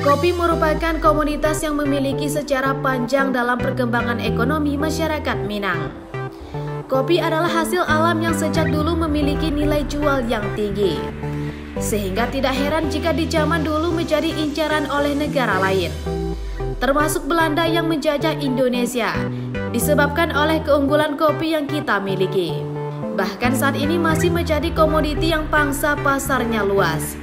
Kopi merupakan komoditas yang memiliki sejarah panjang dalam perkembangan ekonomi masyarakat Minang. Kopi adalah hasil alam yang sejak dulu memiliki nilai jual yang tinggi. Sehingga tidak heran jika di zaman dulu menjadi incaran oleh negara lain, termasuk Belanda yang menjajah Indonesia, disebabkan oleh keunggulan kopi yang kita miliki. Bahkan saat ini masih menjadi komoditi yang pangsa pasarnya luas.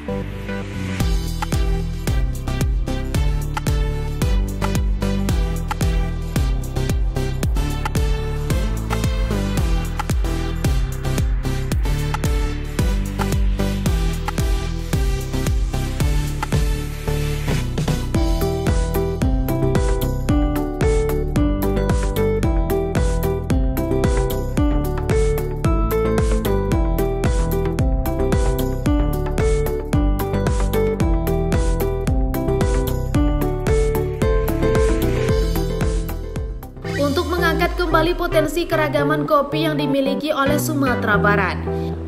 Untuk mengangkat kembali potensi keragaman kopi yang dimiliki oleh Sumatera Barat,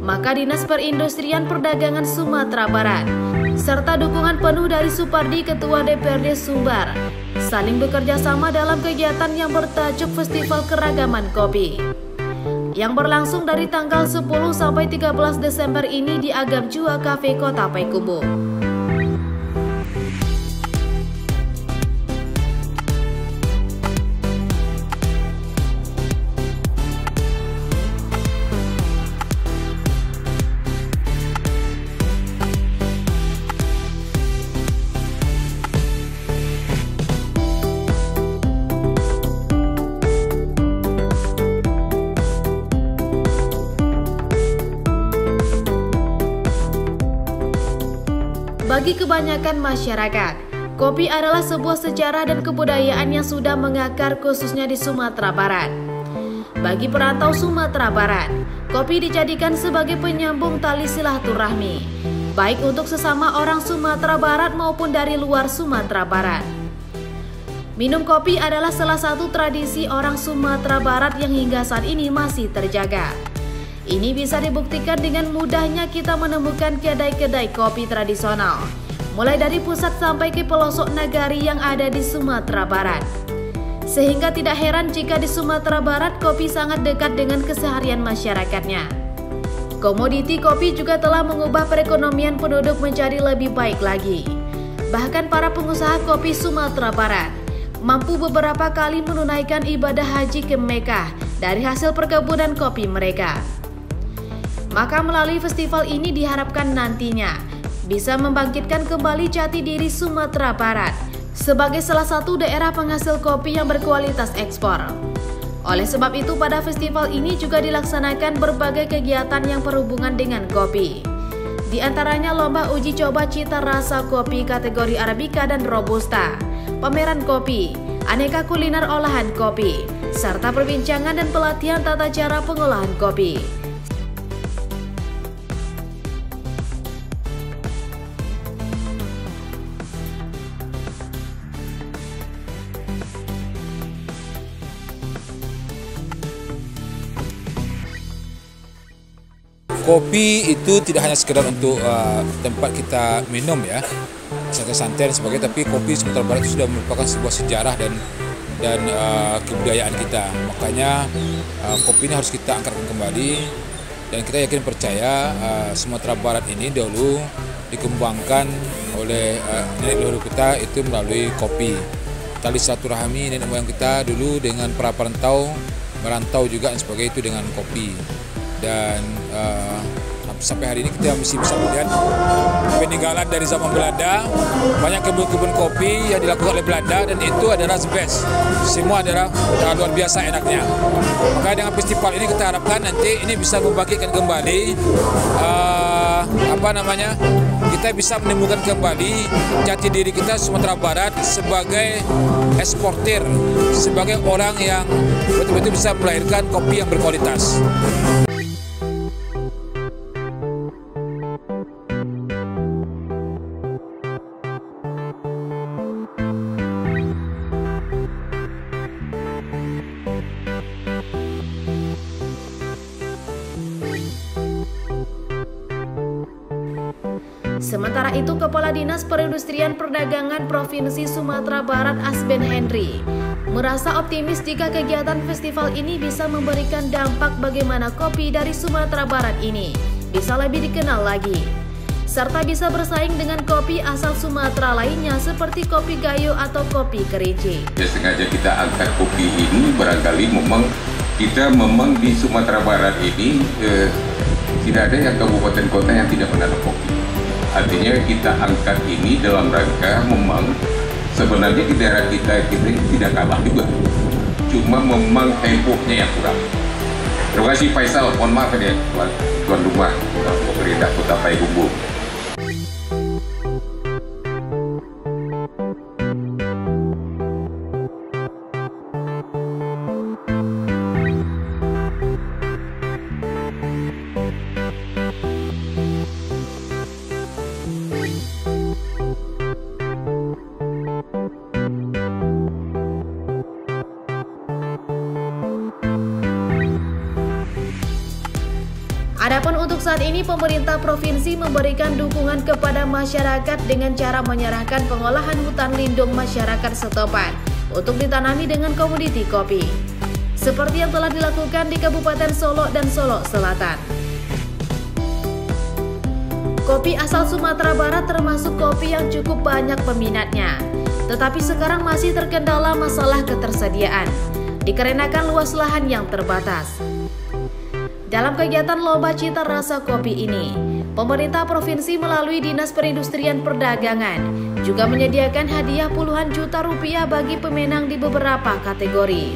maka Dinas Perindustrian Perdagangan Sumatera Barat serta dukungan penuh dari Supardi, Ketua DPRD Sumbar, saling bekerja sama dalam kegiatan yang bertajuk Festival Keragaman Kopi yang berlangsung dari tanggal 10 sampai 13 Desember ini di Agam Jua Cafe Kota Payakumbuh. Bagi kebanyakan masyarakat, kopi adalah sebuah sejarah dan kebudayaan yang sudah mengakar khususnya di Sumatera Barat. Bagi perantau Sumatera Barat, kopi dijadikan sebagai penyambung tali silaturahmi, baik untuk sesama orang Sumatera Barat maupun dari luar Sumatera Barat. Minum kopi adalah salah satu tradisi orang Sumatera Barat yang hingga saat ini masih terjaga. Ini bisa dibuktikan dengan mudahnya kita menemukan kedai-kedai kopi tradisional, mulai dari pusat sampai ke pelosok nagari yang ada di Sumatera Barat. Sehingga tidak heran jika di Sumatera Barat kopi sangat dekat dengan keseharian masyarakatnya. Komoditi kopi juga telah mengubah perekonomian penduduk menjadi lebih baik lagi. Bahkan para pengusaha kopi Sumatera Barat mampu beberapa kali menunaikan ibadah haji ke Mekah dari hasil perkebunan kopi mereka. Maka melalui festival ini diharapkan nantinya bisa membangkitkan kembali jati diri Sumatera Barat sebagai salah satu daerah penghasil kopi yang berkualitas ekspor. Oleh sebab itu pada festival ini juga dilaksanakan berbagai kegiatan yang berhubungan dengan kopi. Di antaranya lomba uji coba cita rasa kopi kategori Arabica dan Robusta, pameran kopi, aneka kuliner olahan kopi, serta perbincangan dan pelatihan tata cara pengolahan kopi. Kopi itu tidak hanya sekedar untuk tempat kita minum ya, santai-santai dan sebagainya, tapi kopi Sumatera Barat itu sudah merupakan sebuah sejarah dan kebudayaan kita. Makanya kopi ini harus kita angkatkan kembali dan kita yakin percaya Sumatera Barat ini dahulu dikembangkan oleh nenek leluhur kita itu melalui kopi. Tali silaturahmi nenek moyang kita dulu dengan para perantau, merantau juga dan sebagainya itu dengan kopi. Dan sampai hari ini kita masih bisa melihat peninggalan dari zaman Belanda, banyak kebun-kebun kopi yang dilakukan oleh Belanda dan itu adalah the best. Semua adalah luar biasa enaknya. Maka dengan festival ini kita harapkan nanti ini bisa membangkitkan kembali kita bisa menemukan kembali jati diri kita Sumatera Barat sebagai eksportir, sebagai orang yang betul-betul bisa melahirkan kopi yang berkualitas. Sementara itu, Kepala Dinas Perindustrian Perdagangan Provinsi Sumatera Barat Asben Henry merasa optimis jika kegiatan festival ini bisa memberikan dampak bagaimana kopi dari Sumatera Barat ini bisa lebih dikenal lagi, serta bisa bersaing dengan kopi asal Sumatera lainnya seperti kopi gayo atau kopi kerinci. Ya, sengaja kita angkat kopi ini barangkali kita memang di Sumatera Barat ini tidak ada yang kabupaten kota yang tidak menanam kopi. Artinya kita angkat ini dalam rangka memang sebenarnya di daerah kita tidak kalah juga. Cuma memang temponya yang kurang. Terima kasih Faisal, mohon maaf ya tuan rumah pemerintah Kota Payakumbuh. Adapun untuk saat ini pemerintah provinsi memberikan dukungan kepada masyarakat dengan cara menyerahkan pengolahan hutan lindung masyarakat setopan untuk ditanami dengan komoditi kopi, seperti yang telah dilakukan di Kabupaten Solok dan Solok Selatan. Kopi asal Sumatera Barat termasuk kopi yang cukup banyak peminatnya, tetapi sekarang masih terkendala masalah ketersediaan, dikarenakan luas lahan yang terbatas. Dalam kegiatan Lomba Cita Rasa Kopi ini, pemerintah provinsi melalui Dinas Perindustrian Perdagangan juga menyediakan hadiah puluhan juta rupiah bagi pemenang di beberapa kategori,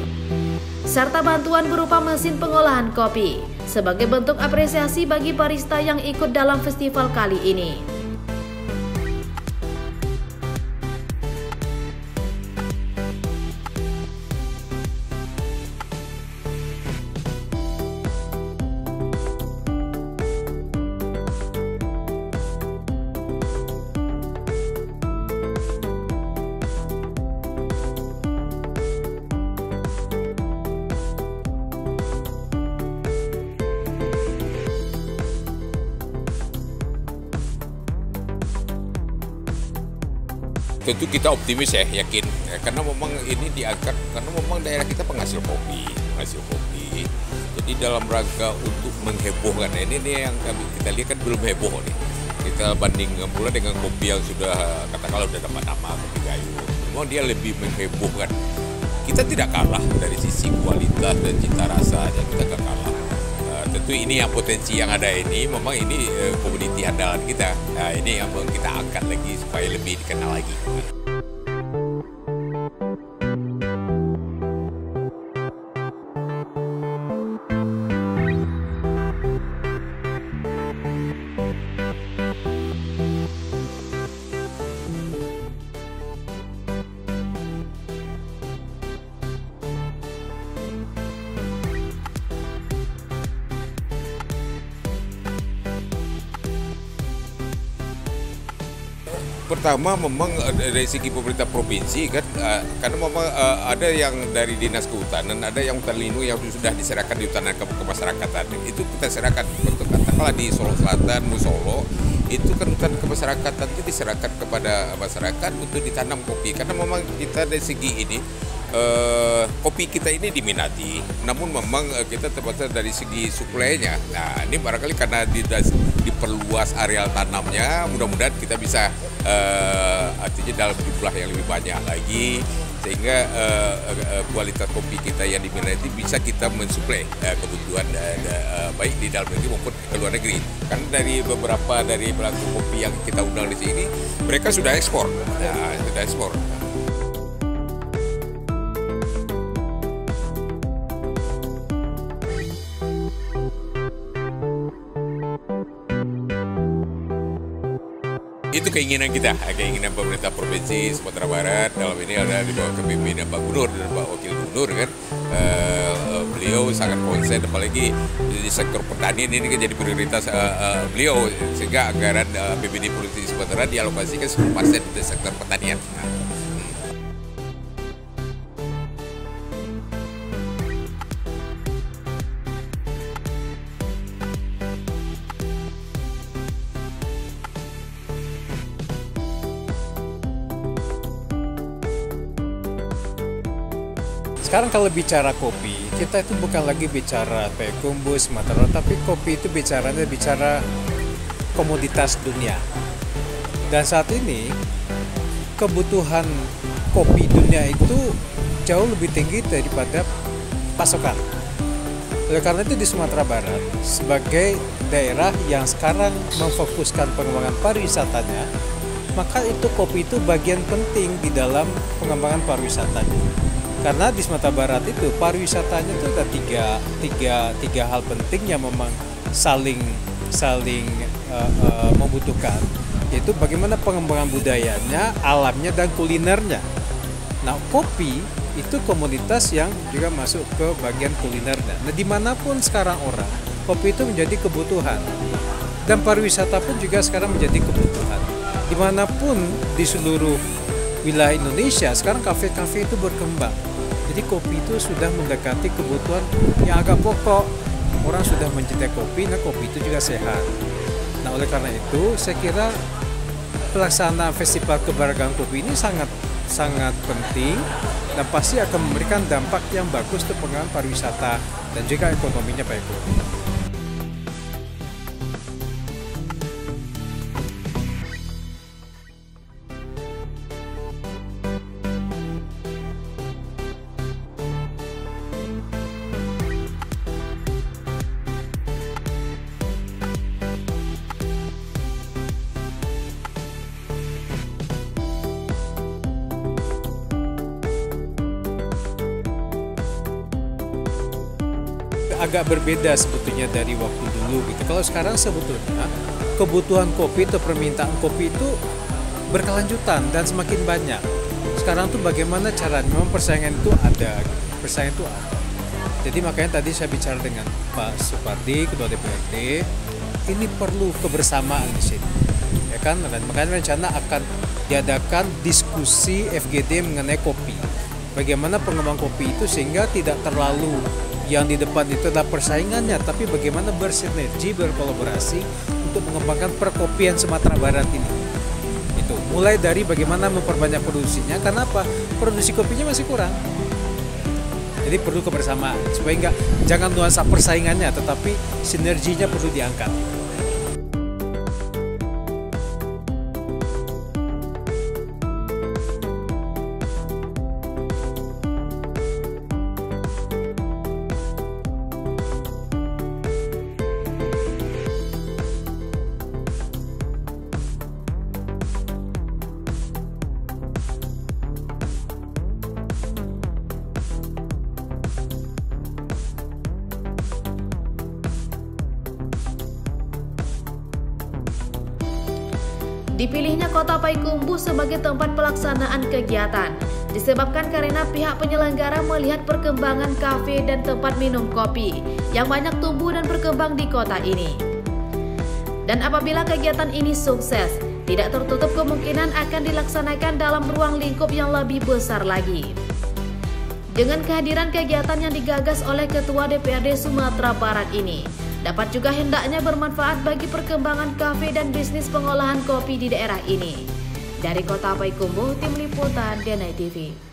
serta bantuan berupa mesin pengolahan kopi sebagai bentuk apresiasi bagi barista yang ikut dalam festival kali ini. Tentu kita optimis ya, yakin ya, karena memang ini diangkat karena memang daerah kita penghasil kopi. Jadi dalam rangka untuk menghebohkan ini yang kita lihat kan belum heboh nih. Kita bandingkan pula dengan kopi yang sudah katakanlah sudah dapat nama kopi gayo. Memang dia lebih menghebohkan. Kita tidak kalah dari sisi kualitas dan cita rasanya, kita tidak kalah. Tentu ini yang potensi yang ada ini, memang ini komoditi andalan kita. Nah, ini yang kita angkat lagi supaya lebih dikenal lagi. Pertama memang dari segi pemerintah provinsi kan, karena memang ada yang dari dinas kehutanan, ada yang hutan lindung yang sudah diserahkan di hutanan ke masyarakatan. Itu kita serahkan untuk katakanlah di Solok Selatan, Musolo, itu kan hutan kemasyarakatan itu diserahkan kepada masyarakat untuk ditanam kopi. Karena memang kita dari segi ini kopi kita ini diminati, namun memang kita terbatas dari segi suplainya. Nah, ini barangkali karena diperluas areal tanamnya, mudah-mudahan kita bisa artinya dalam jumlah yang lebih banyak lagi, sehingga kualitas kopi kita yang diminati bisa kita mensuplai kebutuhan baik di dalam negeri maupun ke luar negeri. Kan dari beberapa dari pelaku kopi yang kita undang di sini, mereka sudah ekspor, sudah ekspor. Itu keinginan kita, keinginan pemerintah provinsi Sumatera Barat. Dalam ini ada di bawah kepemimpinan Pak Gubernur dan Pak Wakil Gubernur kan. Beliau sangat konsen, apalagi di sektor pertanian ini kan jadi prioritas beliau, sehingga anggaran APBD Provinsi Sumatera dialokasikan 10% di sektor pertanian. sekarang kalau bicara kopi, kita itu bukan lagi bicara Payakumbuh, Sumatera, tapi kopi itu bicara komoditas dunia. Dan saat ini kebutuhan kopi dunia itu jauh lebih tinggi daripada pasokan. Oleh karena itu di Sumatera Barat sebagai daerah yang sekarang memfokuskan pengembangan pariwisatanya, maka itu kopi itu bagian penting di dalam pengembangan pariwisatanya. Karena di Sumatera Barat itu pariwisatanya itu ada tiga hal penting yang memang saling membutuhkan, yaitu bagaimana pengembangan budayanya, alamnya, dan kulinernya. Nah, kopi itu komoditas yang juga masuk ke bagian kulinernya. Nah, dimanapun sekarang orang, kopi itu menjadi kebutuhan, dan pariwisata pun juga sekarang menjadi kebutuhan. Dimanapun di seluruh wilayah Indonesia sekarang kafe-kafe itu berkembang. Jadi kopi itu sudah mendekati kebutuhan yang agak pokok. Orang sudah mencintai kopi, nah kopi itu juga sehat. Nah, oleh karena itu saya kira pelaksanaan festival keberagaman kopi ini sangat penting dan pasti akan memberikan dampak yang bagus untuk pengembangan pariwisata dan juga ekonominya Pak Eko. Agak berbeda sebetulnya dari waktu dulu gitu. Kalau sekarang sebetulnya kebutuhan kopi atau permintaan kopi itu berkelanjutan dan semakin banyak. Sekarang tuh bagaimana caranya? Memang persaingan itu ada. Jadi makanya tadi saya bicara dengan Pak Supardi, Ketua DPRD, ini perlu kebersamaan di sini. Ya kan? Dan makanya rencana akan diadakan diskusi FGD mengenai kopi. Bagaimana pengembangan kopi itu sehingga tidak terlalu yang di depan itu adalah persaingannya, tapi bagaimana bersinergi, berkolaborasi untuk mengembangkan perkopian Sumatera Barat ini. Itu mulai dari bagaimana memperbanyak produksinya, karena apa? Produksi kopinya masih kurang. Jadi perlu kebersamaan supaya jangan nuansa persaingannya, tetapi sinerginya perlu diangkat. Dipilihnya Kota Payakumbuh sebagai tempat pelaksanaan kegiatan disebabkan karena pihak penyelenggara melihat perkembangan kafe dan tempat minum kopi yang banyak tumbuh dan berkembang di kota ini. Dan apabila kegiatan ini sukses, tidak tertutup kemungkinan akan dilaksanakan dalam ruang lingkup yang lebih besar lagi. Dengan kehadiran kegiatan yang digagas oleh Ketua DPRD Sumatera Barat ini, dapat juga hendaknya bermanfaat bagi perkembangan kafe dan bisnis pengolahan kopi di daerah ini. Dari Kota Payakumbuh, Tim Liputan DNI TV.